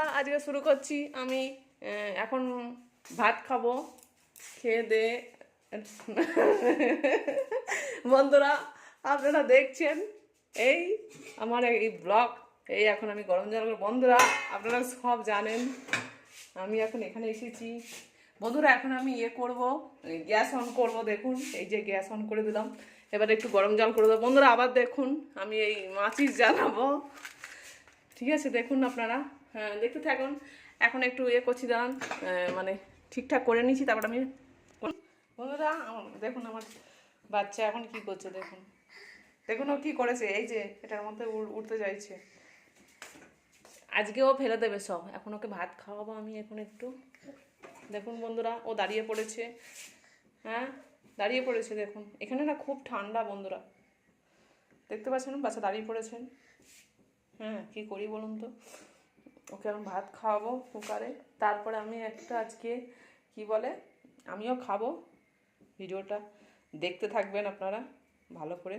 বন্ধুরা আজকে শুরু করছি আমি এখন ভাত খাবো খেয়ে দে বন্ধুরা আপনারা দেখছেন এই আমার এই ব্লগ এই এখন আমি গরম জল করে বন্ধুরা আপনারা সব জানেন আমি এখন এখানে এসেছি বন্ধুরা এখন আমি করব গ্যাস অন করব দেখুন এই যে গ্যাস অন করে দিলাম এবার একটু গরম জল করে দেবো বন্ধুরা আবার দেখুন আমি এই মাচিস জ্বালাবো ঠিক আছে দেখুন আপনারা হ্যাঁ দেখতে থাকুন এখন একটু করছি দাঁড়ান মানে ঠিকঠাক করে নিয়েছি তারপর আমি বন্ধুরা দেখুন আমার বাচ্চা এখন কি করছে দেখুন দেখুন ও কী করেছে এই যে এটার মধ্যে উঠতে চাইছে আজকেও ফেলে দেবে সব এখন ওকে ভাত খাওয়াবো আমি এখন একটু দেখুন বন্ধুরা ও দাঁড়িয়ে পড়েছে হ্যাঁ দাঁড়িয়ে পড়েছে দেখুন এখানে না খুব ঠান্ডা বন্ধুরা দেখতে পাচ্ছেন বাচ্চা দাঁড়িয়ে পড়েছেন হ্যাঁ কী করি বলুন তো ওকে এখন ভাত খাওয়াবো কুকারে তারপরে আমি একটা আজকে কি বলে আমিও খাবো ভিডিওটা দেখতে থাকবেন আপনারা ভালো করে